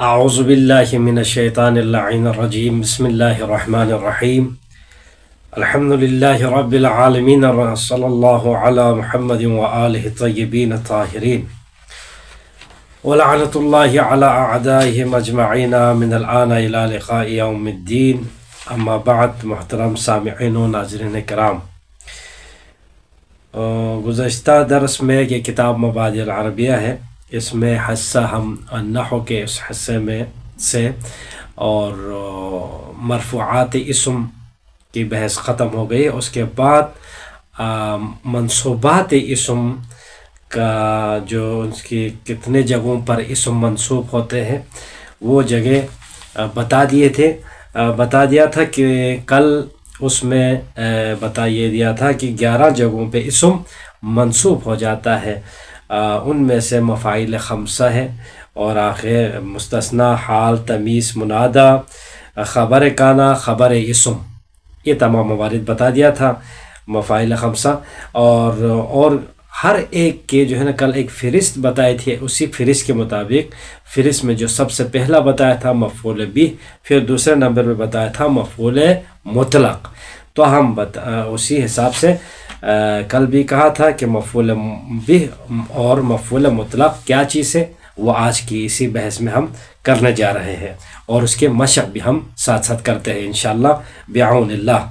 اعوذ باللہ من الشیطان اللعین الرجیم بسم اللہ الرحمن الرحیم الحمد للہ رب العالمین صلی اللہ علی محمد وآلہ الطیبین الطاہرین ولعنت اللہ علی اعدائہم اجمعین من الآن الى لقاء یوم الدین اما بعد. محترم سامعین و ناظرین کرام، گزشتہ درس میں یہ کتاب مبادئ العربیہ ہے، اس میں حصہ ہم نحو کے اس حصے میں سے اور مرفوعات اسم کی بحث ختم ہو گئی. اس کے بعد منصوبات اسم کا جو اس کی کتنے جگہوں پر اسم منصوب ہوتے ہیں وہ جگہ بتا دیا تھا کہ کل اس میں بتا دیا تھا کہ 11 جگہوں پہ اسم منصوب ہو جاتا ہے. ان میں سے مفاعیل خمسہ ہے اور آخر مستثنیٰ، حال، تمیز، منادہ، خبر کانا، خبر اسم، یہ تمام موارد بتا دیا تھا مفاعیل خمسہ. اور ہر ایک کے جو ہے نا کل ایک فہرست بتائی تھی، اسی فہرست کے مطابق فہرست میں جو سب سے پہلا بتایا تھا مفعول بھی، پھر دوسرے نمبر پہ بتایا تھا مفعول مطلق. تو ہم اسی حساب سے کل بھی کہا تھا کہ مفعول بھی اور مفعول مطلق کیا چیز ہے، وہ آج کی اسی بحث میں ہم کرنے جا رہے ہیں، اور اس کے مشق بھی ہم ساتھ ساتھ کرتے ہیں انشاءاللہ بعون اللہ.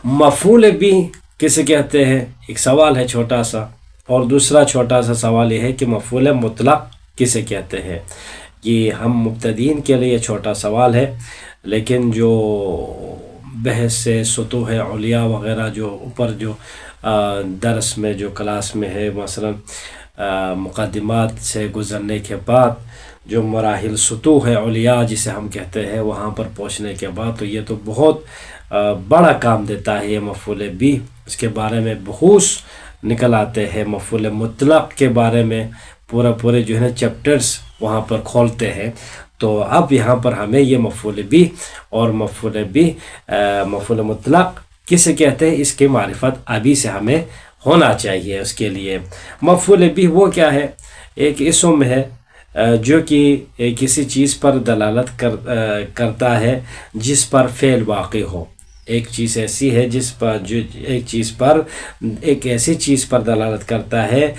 مفعول بھی کسے کہتے ہیں، ایک سوال ہے چھوٹا سا، اور دوسرا چھوٹا سا سوال یہ ہے کہ مفعول مطلق کسے کہتے ہیں. یہ ہم مبتدئین کے لیے چھوٹا سوال ہے، لیکن جو بحث سے سطوح علیاء وغیرہ جو اوپر جو درس میں جو کلاس میں ہے، مثلا مقدمات سے گزرنے کے بعد جو مراحل سطوح علیاء جسے ہم کہتے ہیں وہاں پر پہنچنے کے بعد، تو یہ تو بہت بڑا کام دیتا ہے یہ مفعول بھی. اس کے بارے میں بحوث نکل آتے ہیں، مفعول مطلق کے بارے میں پورے جو ہے نا چیپٹرز وہاں پر کھولتے ہیں. تو اب یہاں پر ہمیں یہ مفعول بھی اور مفعول مطلق کسے کہتے ہیں اس کی معرفت ابھی سے ہمیں ہونا چاہیے. اس کے لیے مفعول بھی وہ کیا ہے، ایک اسم ہے جو کہ کسی چیز پر دلالت کرتا ہے جس پر فعل واقع ہو. ایک چیز ایسی ہے ایک ایسی چیز پر دلالت کرتا ہے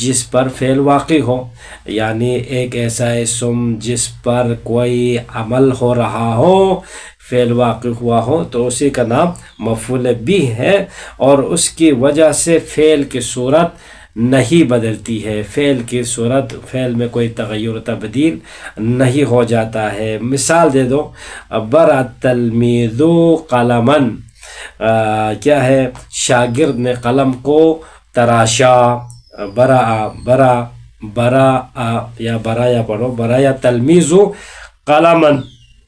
جس پر فعل واقع ہو، یعنی ایک ایسا اسم جس پر کوئی عمل ہو رہا ہو، فعل واقع ہوا ہو، تو اسی کا نام مفعول بھی ہے. اور اس کی وجہ سے فعل کی صورت نہیں بدلتی ہے، فعل کی صورت، فعل میں کوئی تغیر و تبدیل نہیں ہو جاتا ہے. مثال دے دو، برا التلمیذ قلما، کیا ہے، شاگرد نے قلم کو تراشا. برا پڑھو، برا یا تلمیذ قلما.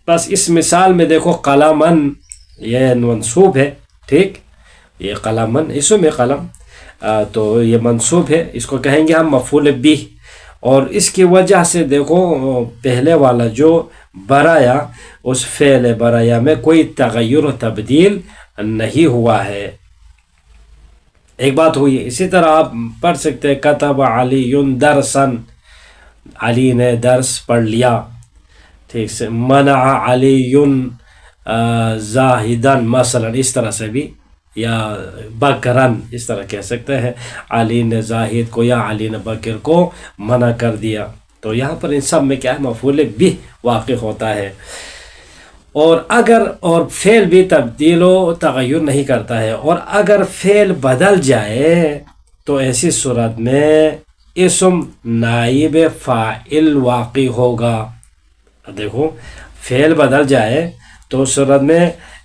بس اس مثال میں دیکھو قلما یہ منصوب ہے، ٹھیک، یہ قلما اسم ہے قلم، تو یہ منصوب ہے، اس کو کہیں گے ہم مفعول بھی. اور اس کی وجہ سے دیکھو پہلے والا جو برایا، اس فعل برایا میں کوئی تغیر و تبدیل نہیں ہوا ہے. ایک بات ہوئی. اسی طرح آپ پڑھ سکتے ہیں کتب علی درسا، علی نے درس پڑھ لیا، ٹھیک سے. منع علی زاہدن مثلا، اس طرح سے بھی، یا بکرن اس طرح کہہ سکتے ہیں، علی نے زاہد کو یا علی نے بکر کو منع کر دیا. تو یہاں پر ان سب میں کیا ہے، مفعول بھی واقع ہوتا ہے. اور فعل بھی تبدیل و تغیر نہیں کرتا ہے. اور اگر فعل بدل جائے تو ایسی صورت میں اسم نائب فاعل واقع ہوگا. دیکھو فعل بدل جائے تو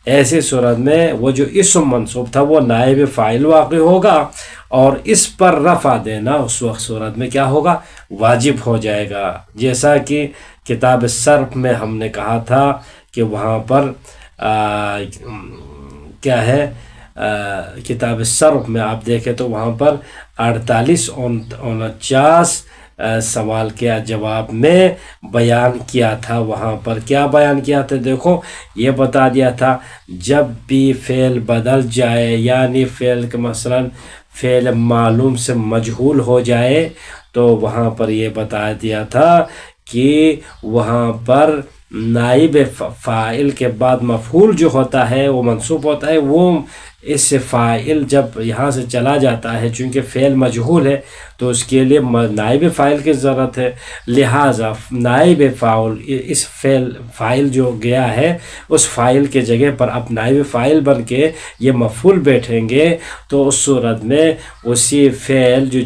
ایسی صورت میں وہ جو اسم منصوب تھا وہ نائب فاعل واقع ہوگا، اور اس پر رفع دینا اس وقت صورت میں کیا ہوگا، واجب ہو جائے گا. جیسا کہ کتاب الصرف میں ہم نے کہا تھا کہ وہاں پر کیا ہے، کتاب الصرف میں آپ دیکھیں تو وہاں پر 48 49 سوال کے جواب میں بیان کیا تھا. وہاں پر کیا بیان کیا تھا، دیکھو یہ بتا دیا تھا جب بھی فعل بدل جائے، یعنی فعل کے مثلا فعل معلوم سے مجہول ہو جائے، تو وہاں پر یہ بتا دیا تھا کہ وہاں پر نائب فاعل کے بعد مفعول جو ہوتا ہے وہ منصوب ہوتا ہے، وہ اس فاعل جب یہاں سے چلا جاتا ہے، چونکہ فعل مجہول ہے تو اس کے لیے نائب فاعل کی ضرورت ہے، لہٰذا نائب فاعل اس فاعل جو گیا ہے اس فاعل کے جگہ پر اب نائب فاعل بن کے یہ مفعول بیٹھیں گے، تو اس صورت میں اسی فعل جو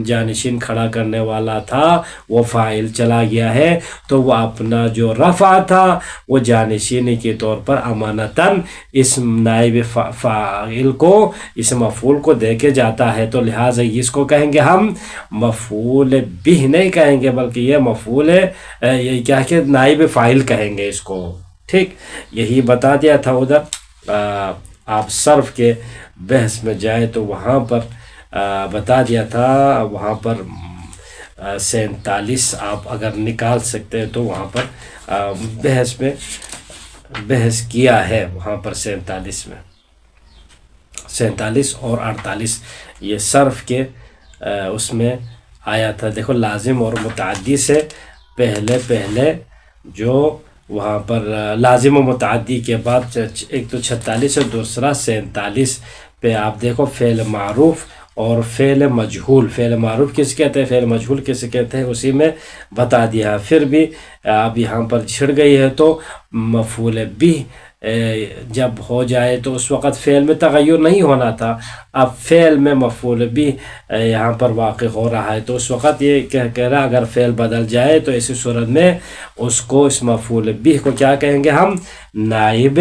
جانشین کھڑا کرنے والا تھا وہ فاعل چلا گیا ہے، تو وہ اپنا جو رفع تھا وہ جانشینی کے طور پر امانتاً اس نائب فاعل کو، اس مفعول کو دے کے جاتا ہے، تو لہٰذا اس کو کہیں گے ہم مفعول بھی نہیں کہیں گے، بلکہ یہ مفعول یہ کیا کہ نائب فاعل کہیں گے اس کو. ٹھیک، یہی بتا دیا تھا. ادھر آپ صرف کے بحث میں جائے تو وہاں پر بتا دیا تھا، وہاں پر 47 آپ اگر نکال سکتے ہیں تو وہاں پر بحث کیا ہے، وہاں پر 47 اور 48 یہ صرف کے اس میں آیا تھا. دیکھو لازم اور متعدی سے پہلے جو وہاں پر لازم و متعدی کے بعد ایک تو 46 اور دوسرا 47 پہ آپ دیکھو فعل معروف اور فعل مجہول. فعل معروف کس کہتے ہیں، فعل مجہول کس کہتے ہیں، اسی میں بتا دیا. پھر بھی اب یہاں پر چھڑ گئی ہے تو مفعول بھی جب ہو جائے تو اس وقت فعل میں تغیر نہیں ہونا تھا، اب فعل میں مفعول بھی یہاں پر واقع ہو رہا ہے، تو اس وقت یہ کہہ رہا اگر فعل بدل جائے تو ایسی صورت میں اس کو، اس مفعول بھی کو کیا کہیں گے ہم، نائب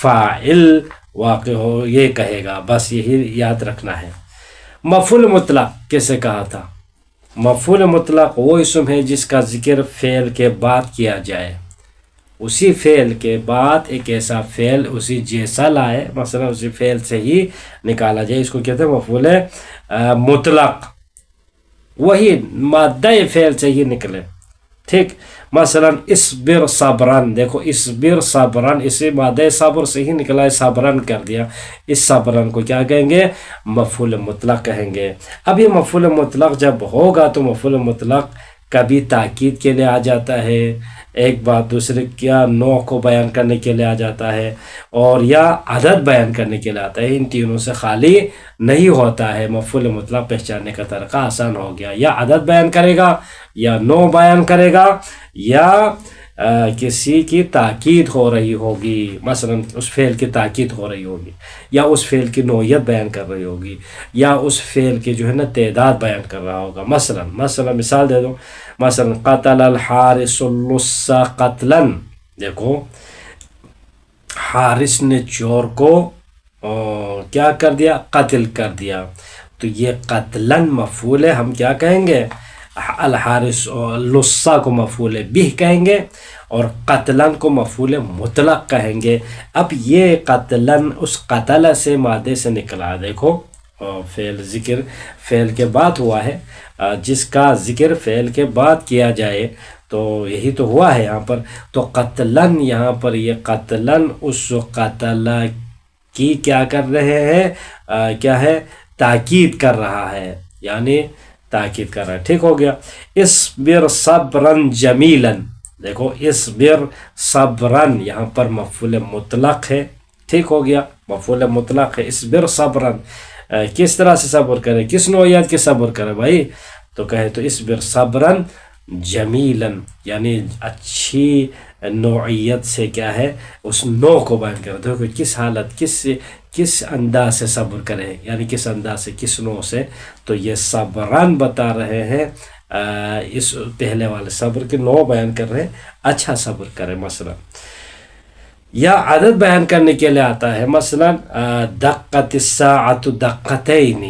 فاعل واقع ہو یہ کہے گا. بس یہی یاد رکھنا ہے. مفعول مطلق کیسے کہا تھا؟ مفعول مطلق وہ اسم ہے جس کا ذکر فعل کے بعد کیا جائے، اسی فعل کے بعد ایک ایسا فعل اسی جیسا لائے، مثلا اسی فعل سے ہی نکالا جائے، اس کو کہتے ہیں مفعول مطلق. وہی مادہ فعل سے ہی نکلے. ٹھیک، مثلا اصبر صبرن، دیکھو اصبر صبرن اسی مادہ صبر سے ہی نکلا ہے، صبرن کر دیا، اس صبرن کو کیا کہیں گے، مفعول مطلق کہیں گے. اب یہ مفعول مطلق جب ہوگا تو مفعول مطلق کبھی تاکید کے لیے آ جاتا ہے، ایک بات، دوسرے کیا نوع کو بیان کرنے کے لیے آ جاتا ہے، اور یا عدد بیان کرنے کے لیے آتا ہے. ان تینوں سے خالی نہیں ہوتا ہے. مفعول مطلق پہچاننے کا طریقہ آسان ہو گیا، یا عدد بیان کرے گا، یا نوع بیان کرے گا، یا کسی کی تاکید ہو رہی ہوگی، مثلا اس فعل کی تاکید ہو رہی ہوگی، یا اس فعل کی نوعیت بیان کر رہی ہوگی، یا اس فعل کی جو ہے نا تعداد بیان کر رہا ہوگا. مثلا مثال دے دو، مثلا قتل الحارس اللص قتلا، دیکھو حارس نے چور کو کیا کر دیا، قتل کر دیا، تو یہ قتلا مفعول ہے، ہم کیا کہیں گے، الحارس لصا کو مفعول بھی کہیں گے، اور قتلن کو مفعول مطلق کہیں گے. اب یہ قتلن اس قتل سے مادے سے نکلا، دیکھو فعل ذکر فعل کے بعد ہوا ہے، جس کا ذکر فعل کے بعد کیا جائے تو یہی تو ہوا ہے یہاں پر. تو قتلن یہاں پر یہ قتلن اس قتل کی کیا کر رہے ہیں، کیا ہے، تاکید کر رہا ہے، یعنی تاکید کر رہا ہے. ٹھیک ہو گیا. اصبر صبرن جمیلن، دیکھو اصبر صبرن یہاں پر مفعول مطلق ہے. ٹھیک ہو گیا، مفعول مطلق ہے. اصبر صبرن کس طرح سے صبر کرے، کس نوعیت کے صبر کرے بھائی، تو کہے تو اصبر صبرن جمیلن، یعنی اچھی نوعیت سے کیا ہے اس نوع کو بیان کرے. دیکھو کس حالت، کس انداز سے صبر کرے، یعنی کس انداز سے، کس نوع سے. تو یہ صبران بتا رہے ہیں، اس پہلے والے صبر کے نوع بیان کر رہے ہیں، اچھا صبر کرے. مثلا یا عدد بیان کرنے کے لیے آتا ہے، مثلا دقت الساعۃ دقتین،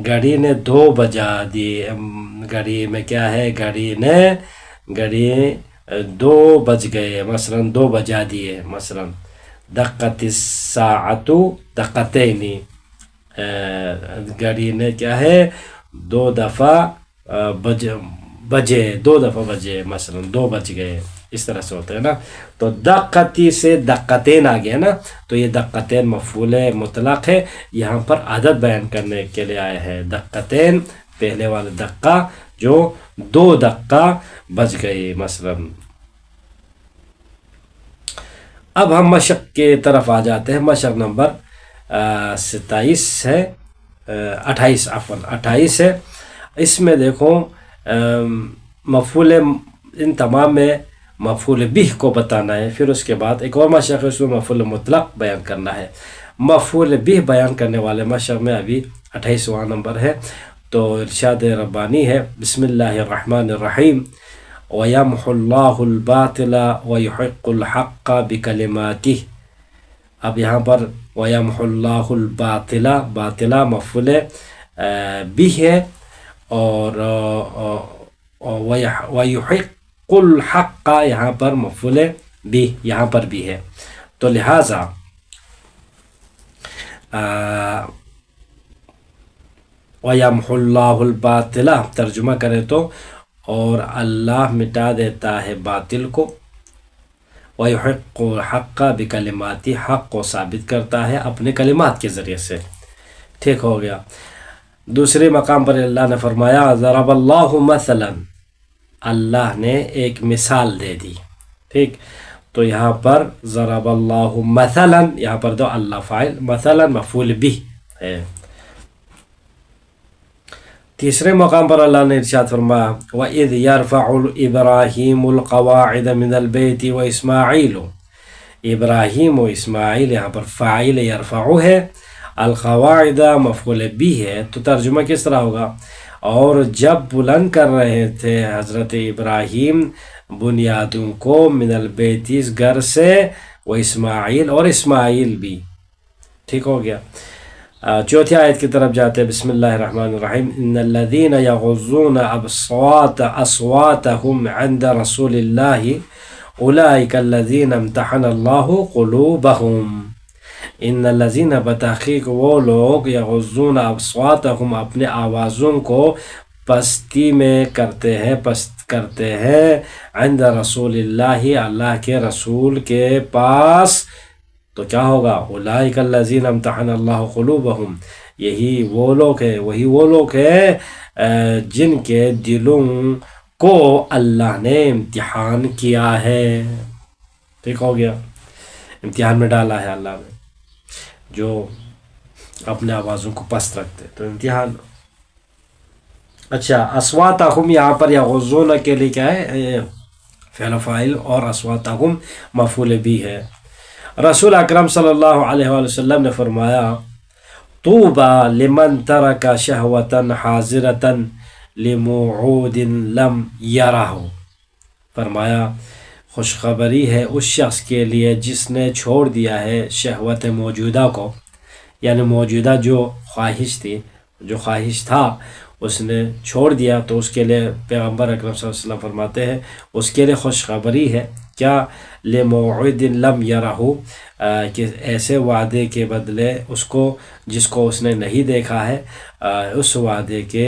گھڑی نے 2 بجا دی. گھڑی میں کیا ہے، گھڑی 2 بج گئے، مثلا 2 بجا دیے. مثلا دقت الساعۃ دقتین، گھڑی نے کیا ہے 2 دفعہ بجے، 2 دفعہ بجے، مثلا 2 بج گئے. اس طرح سے ہوتا ہے نا. تو دقتی سے دقتین آ گیا نا، تو یہ دقتین مفعول مطلق ہے، یہاں پر عدد بیان کرنے کے لیے آئے ہیں. دقتین پہلے والا دقہ جو 2 دقہ بچ گئے مثلا. اب ہم مشق کے طرف آ جاتے ہیں. مشق نمبر 27 ہے 28 28 ہے. اس میں دیکھو مفعول ان تمام میں مفعول بہ کو بتانا ہے. پھر اس کے بعد ایک اور مشق ہے، اس میں مفعول مطلق بیان کرنا ہے. مفعول بہ بیان کرنے والے مشق میں ابھی 28واں نمبر ہے. تو ارشاد ربانی ہے بسم اللہ الرحمن الرحیم وَيَمْحُ اللَّهُ الْبَاطِلَ وَيُحِقُّ الْحَقَّ بِكَلِمَاتِهِ. اب یہاں پر وَيَمْحُ اللَّهُ الْبَاطِلَ، باطلہ مفعول بہ ہے، اور وَيُحِقُّ الْحَقَّ یہاں پر مفعول بہ یہاں پر بھی ہے. تو لہٰذا وَيَمْحُ اللَّهُ الْبَاطِلَ ترجمہ کرے تو اور اللہ مٹا دیتا ہے باطل کو، وَيُحِقُّ الْحَقَّ بِكَلِمَاتِهِ حق کو ثابت کرتا ہے اپنے کلمات کے ذریعے سے. ٹھیک ہو گیا. دوسرے مقام پر اللہ نے فرمایا ضرب اللہ مثلا، اللہ نے ایک مثال دے دی. ٹھیک، تو یہاں پر ضرب اللہ مثلا، یہاں پر تو اللہ فاعل، مثلا مفعول بہ ہے. تیسرے مقام پر اللہ نے ارشاد فرمایا وَإِذْ يَرْفَعُ إِبْرَاهِيمُ الْقَوَاعِدَ مِنَ الْبَيْتِ وَإِسْمَاعِيلُ. ابراہیم و اسماعیل یہاں پر فاعل یرفع ہے، القواعد مفعول بہ ہے. تو ترجمہ کس طرح ہوگا؟ اور جب بلند کر رہے تھے حضرت ابراہیم بنیادوں کو، من البیت اس گھر سے، و اسماعیل اور اسماعیل بھی. ٹھیک ہو گیا. چوتھی آیت کی طرف جاتے ہیں. بسم اللہ الرحمن الرحیم ان الذین یغضون اصواتهم عند رسول اللہ اولئک الذین امتحن اللہ قلوبهم. ان الذین بتحقیق وہ لوگ یغضون اصواتهم اپنے آوازوں کو پستی میں کرتے ہیں، پست کرتے ہیں، عند رسول اللہ اللہ کے رسول کے پاس. تو کیا ہوگا؟ اولئک الذین امتحن اللہ قلوبهم، یہی وہ لوگ ہیں، وہی وہ لوگ ہیں جن کے دلوں کو اللہ نے امتحان کیا ہے. ٹھیک ہو گیا. امتحان میں ڈالا ہے اللہ نے جو اپنے آوازوں کو پست رکھتے، تو امتحان. اچھا، اصواتہم یہاں پر یغضون کے لیے کیا ہے؟ فعل فاعل، اور اصواتہم مفعول بھی ہے. رسول اکرم صلی اللہ علیہ وآلہ وسلم نے فرمایا طوبى لمن ترک شہوتا حاضرتا لموعود لم یرہ. فرمایا خوشخبری ہے اس شخص کے لیے جس نے چھوڑ دیا ہے شہوت موجودہ کو، یعنی موجودہ جو خواہش تھی، جو خواہش تھا اس نے چھوڑ دیا. تو اس کے لیے پیغمبر اکرم صلی اللہ علیہ وسلم فرماتے ہیں اس کے لیے خوشخبری ہے. کیا؟ لموعد لم یرہ، کہ ایسے وعدے کے بدلے اس کو جس کو اس نے نہیں دیکھا ہے، اس وعدے کے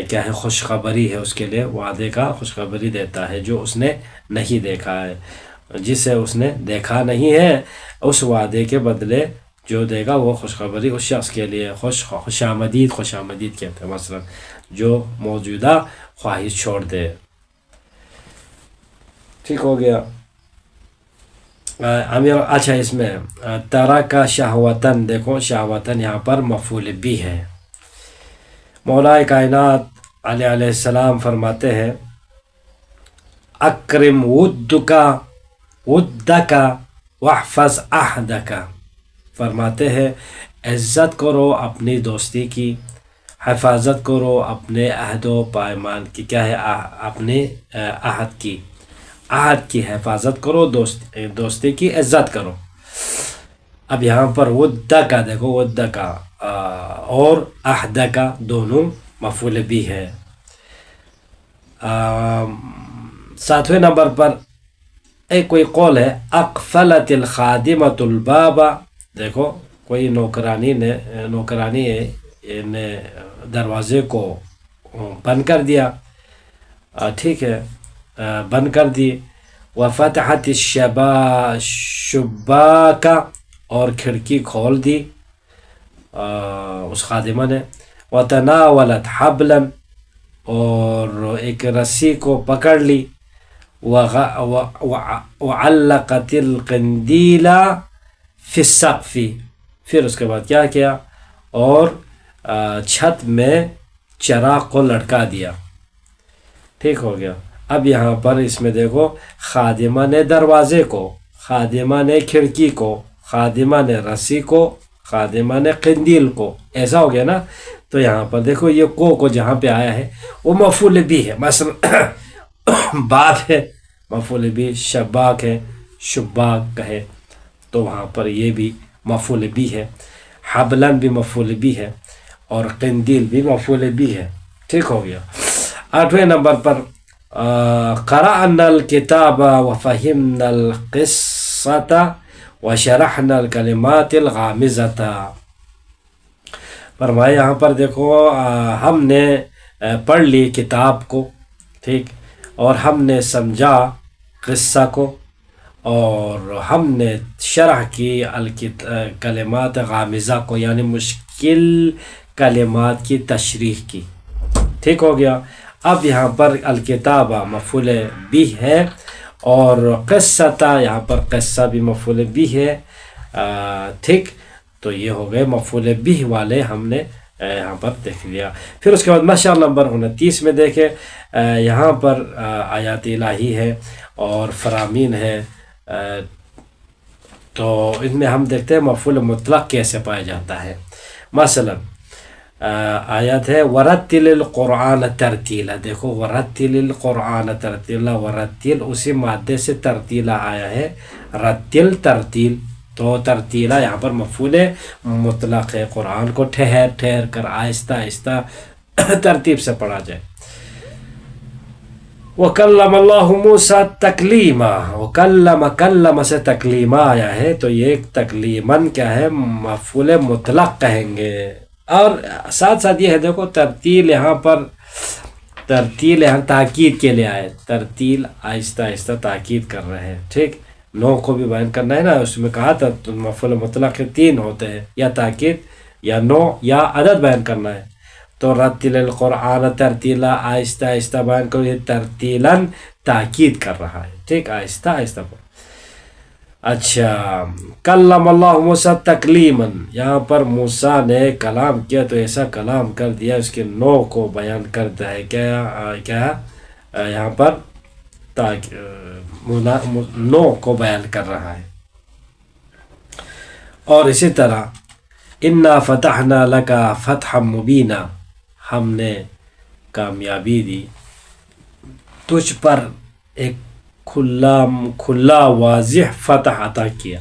کیا ہے؟ خوشخبری ہے اس کے لیے. وعدے کا خوشخبری دیتا ہے جو اس نے نہیں دیکھا ہے. جسے اس نے دیکھا نہیں ہے اس وعدے کے بدلے جو دے گا وہ خوشخبری اس شخص کے لیے. خوش آمدید کہتے ہیں مثلا جو موجودہ خواہش چھوڑ دے. ٹھیک ہو گیا. اچھا، اس میں ترک شہوتن، دیکھو شہوتن یہاں پر مفعول بھی ہے. مولا کائنات علیہ السلام فرماتے ہیں اکرم ودک واحفظ عہدک. فرماتے ہیں عزت کرو اپنی دوستی کی، حفاظت کرو اپنے عہد و پیمان کی. کیا ہے؟ اپنے عہد کی، عہد کی حفاظت کرو، دوستی کی عزت کرو. اب یہاں پر ودہ کا دیکھو، ودہ کا اور عہد کا دونوں مفعول بھی ہے. 7ویں نمبر پر ایک کوئی قول ہے اقفلت الخادمۃ الباب. دیکھو کوئی نوکرانی نے دروازے کو بند کر دیا. ٹھیک ہے، بند کر دی. وفتحت الشباک، اور کھڑکی کھول دی اس خادمہ نے. وتناولت حبلا، اور ایک رسی کو پکڑ لی، وعلقت القندیل فی السقف، پھر اس کے بعد کیا کیا، اور چھت میں چراغ کو لٹکا دیا. ٹھیک ہو گیا. اب یہاں پر اس میں دیکھو، خادمہ نے دروازے کو، خادمہ نے کھڑکی کو، خادمہ نے رسی کو، خادمہ نے قندیل کو، ایسا ہو گیا نا. تو یہاں پر دیکھو یہ کو جہاں پہ آیا ہے وہ مفعول بھی ہے. مثلا باب ہے مفعول بھی، شباک ہے شباک ہے، تو وہاں پر یہ بھی مفعول بھی ہے. حبلن بھی مفعول بھی ہے، اور قندیل بھی مفعول بھی ہے. ٹھیک ہو گیا. 8ویں نمبر پر قرأنا الکتاب وفہمنا القصۃ وشرحنا الکلمات الغامضۃ. فرمایا یہاں پر دیکھو ہم نے پڑھ لی کتاب کو، ٹھیک، اور ہم نے سمجھا قصہ کو، اور ہم نے شرح کی کلمات غامضہ کو، یعنی مشکل کلمات کی تشریح کی. ٹھیک ہو گیا. اب یہاں پر الکتاب مفعول بھی ہے، اور قصہ یہاں پر قصہ بھی مفعول بھی ہے. ٹھیک، تو یہ ہو گئے مفعول بھی والے ہم نے یہاں پر دیکھ لیا. پھر اس کے بعد مشال نمبر 29 میں دیکھیں، یہاں پر آیات الہی ہے اور فرامین ہے. تو ان میں ہم دیکھتے ہیں مفعول مطلق کیسے پایا جاتا ہے. مثلا آیت ہے ورتل القرآن ترتیلا. دیکھو ورتل القرآن ترتیلا، ورتل اسی مادے سے ترتیلا آیا ہے، رتل ترتیل. تو ترتیلا یہاں پر مفعول مطلق ہے، قرآن کو ٹھہر ٹھہر کر آہستہ آہستہ ترتیب سے پڑھا جائے. وَكَلَّمَ اللَّهُ مُوسَىٰ تَكْلِيمًا. کلم سے تکلیمہ آیا ہے، تو یہ تکلیماً کیا ہے، مفعول مطلق کہیں گے. اور ساتھ ساتھ یہ ہے دیکھو ترتیل یہاں پر، ترتیل یہاں تاکید کے لیے آئے، ترتیل آہستہ آہستہ تاکید کر رہے ہیں. ٹھیک، نو کو بھی بیان کرنا ہے نا، اس میں کہا تھا مفعول مطلق 3 ہوتے ہیں، یا تاکید یا نو یا عدد بیان کرنا ہے. تو رتل القرآن ترتیلا، آہستہ آہستہ بیان کرو، یہ ترتیلاً تاکید کر رہا ہے. ٹھیک، آہستہ آہستہ. اچھا، کلم اللہ موسیٰ تکلیماً، یہاں پر موسیٰ نے کلام کیا تو ایسا کلام کر دیا، اس کے نو کو بیان کرتا ہے. کیا یہاں پر نو کو بیان کر رہا ہے. اور اسی طرح انا فتحنا لک فتحا مبینا، ہم نے کامیابی دی تجھ پر، ایک کھلا واضح فتح عطا کیا.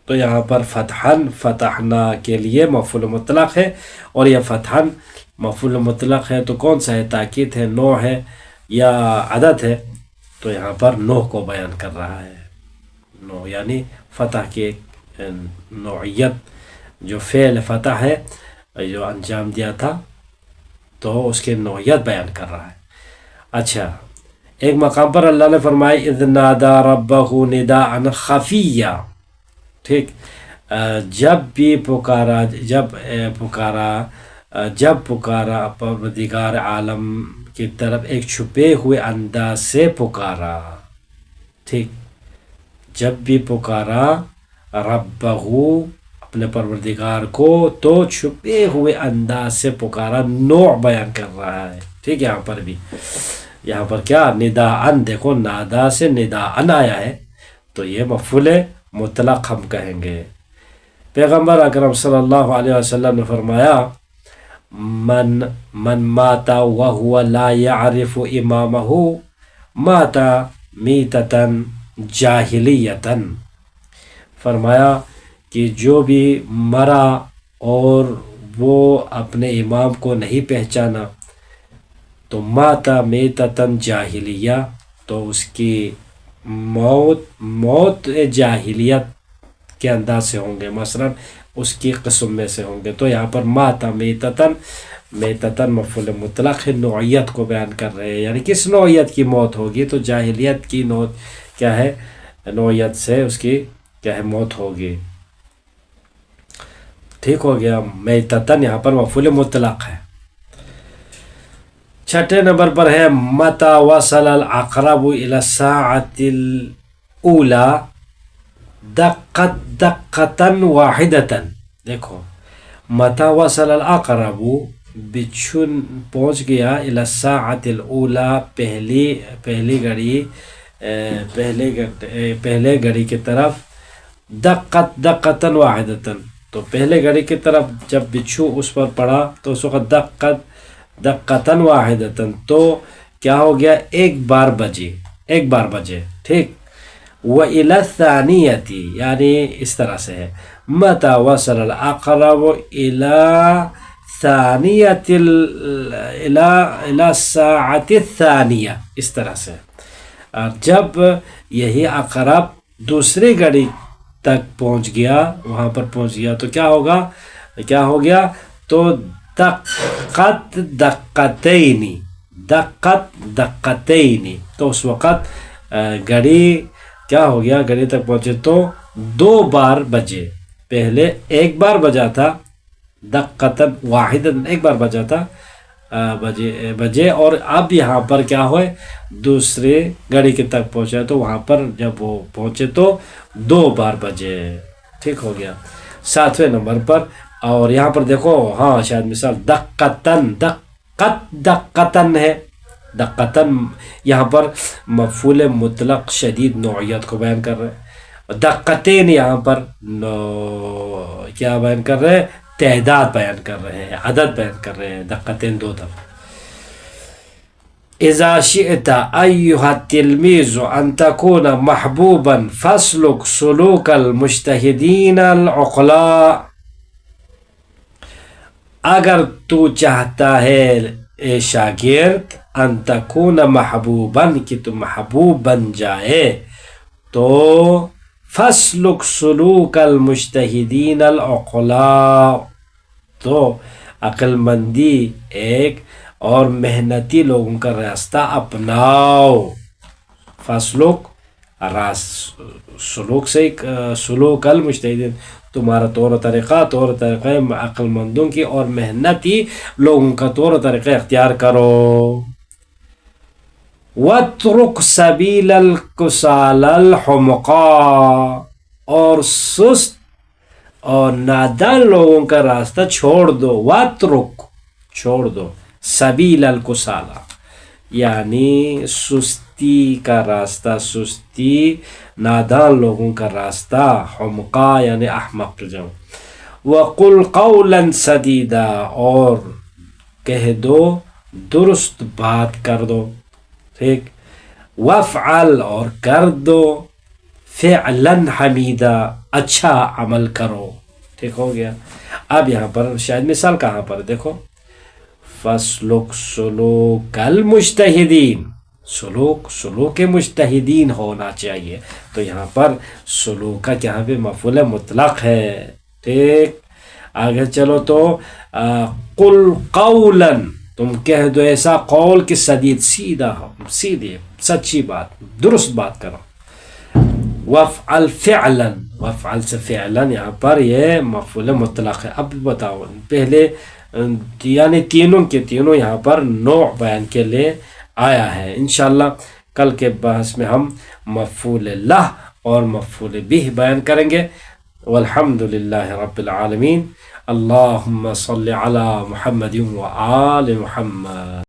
تو یہاں پر فتحن فتحنا کے لیے مفعول مطلق ہے، اور یہ فتحن مفعول مطلق ہے تو کون سا ہے، تاکید ہے، نو ہے یا عدد ہے. تو یہاں پر نو کو بیان کر رہا ہے. نو یعنی فتح کی نوعیت، جو فعل فتح ہے جو انجام دیا تھا، تو اس کی نوعیت بیان کر رہا ہے. اچھا، ایک مقام پر اللہ نے فرمایا اذ نادا ربہ نداء خفیہ. ٹھیک، جب پکارا پروردگار عالم کی طرف ایک چھپے ہوئے انداز سے پکارا. ٹھیک، جب بھی پکارا ربہ، اپنے پروردگار کو، تو چھپے ہوئے انداز سے پکارا. نوع بیان کر رہا ہے. ٹھیک، یہاں پر بھی، یہاں پر کیا نداءن، دیکھو نادا سے نداءن آیا ہے، تو یہ مفعول مطلق ہم کہیں گے. پیغمبر اکرم صلی اللہ علیہ وسلم نے فرمایا من مات وهو لا يعرف امامه مات میتۃ جاہلیۃ. فرمایا کہ جو بھی مرا اور وہ اپنے امام کو نہیں پہچانا، تو مات میتۃ جاہلیہ، تو اس کی موت جاہلیت کے انداز سے ہوں گے، مثلا اس کی قسم میں سے ہوں گے. تو یہاں پر مات میتۃ مفعول مطلق ہے، نوعیت کو بیان کر رہے ہیں، یعنی کس نوعیت کی موت ہوگی، تو جاہلیت کی کیا ہے، نوعیت سے اس کی کیا ہے، موت ہوگی. ٹھیک ہو گیا. میتۃ یہاں پر مفعول مطلق ہے. چھٹے نمبر پر ہے متى وصل العقرب الى الساعة الاولى دقت دقة واحدة. دیکھو متى وصل العقرب بچھو پہنچ گیا الى الساعة الاولى پہلے گھڑی کی طرف دقت دقة واحدة. تو پہلے گھڑی کی طرف جب بچھو اس پر پڑا تو اس وقت دقت دقة واحدة تو کیا ہو گیا ایک بار بجے ٹھیک. وإلى الثانية یعنی اس طرح سے ہے متى وصل العقرب إلى ثانية إلى الساعة الثانية اس طرح سے. اور جب یہی عقرب دوسری گھڑی تک پہنچ گیا وہاں پر پہنچ گیا تو کیا ہو گیا تو دقت دقتين تو اس وقت گھڑی کیا ہو گیا گھڑی تک پہنچے تو 2 بار بجے. پہلے ایک بار بجا تھا دقتن واحد ایک بار بجا تھا بجے اور اب یہاں پر کیا ہوئے دوسرے گھڑی کے تک پہنچا تو وہاں پر جب وہ پہنچے تو 2 بار بجے. ٹھیک ہو گیا. 7ویں نمبر پر اور یہاں پر دیکھو ہاں شاید مثال دقتن ہے. دقتن یہاں پر مفعول مطلق شدید نوعیت کو بیان کر رہے ہیں. دقتین یہاں پر کیا بیان کر رہے ہیں تعداد بیان کر رہے ہیں عدد بیان کر رہے ہیں. دقتین 2 دفعہ. اذا شئت ایها التلمیذ ان تكون محبوبا فاسلک سلوک المجتہدین العقلاء. اگر تو چاہتا ہے اے شاگرد ان تکون محبوبا کہ تو محبوب بن جائے تو فاسلک سلوک المجتہدین العقلاء تو عقل مندی ایک اور محنتی لوگوں کا راستہ اپناؤ. فاسلک سلوک سے سلوک المجتہدین تمہارا طور و طریقہ عقل مندوں کی اور محنتی لوگوں کا طور و طریقہ اختیار کرو. وَاتْرُكْ سَبِيلَ الْكُسَالَ الْحُمْقَاء اور سست اور نادان لوگوں کا راستہ چھوڑ دو. وَاتْرُكْ چھوڑ دو سبیل الکسالہ یعنی سستی کا راستہ سستی نادان لوگوں کا راستہ. حمقا یعنی احمق جو. وَقُلْ قَوْلًا سَدِيدًا اور کہہ دو درست بات کر دو ٹھیک. وَافْعَلْ اور کر دو فِعْلًا حَمِيدًا اچھا عمل کرو. ٹھیک ہو گیا. اب یہاں پر شاید مثال کہاں پر دیکھو فَاسْلُكْ سُلُوكَ الْمُجْتَہِدِينَ سلوک مجتہدین ہونا چاہیے. تو یہاں پر سلوک کا یہاں پہ مفعول مطلق ہے. ٹھیک. آگے چلو تو قل قولا تم کہہ دو ایسا قول کہ سدید سیدھے سچی بات درست بات کرو. وافعل فعلا وافعل سے فعلا یہاں پر یہ مفعول مطلق ہے. اب بتاؤ پہلے یعنی تینوں یہاں پر نوع بیان کے لیے آیا ہے. انشاءاللہ کل کے بحث میں ہم مفعول لہ اور مفعول بہ بیان کریں گے. والحمدللہ رب العالمین. اللہم صلی علی محمد و آل محمد.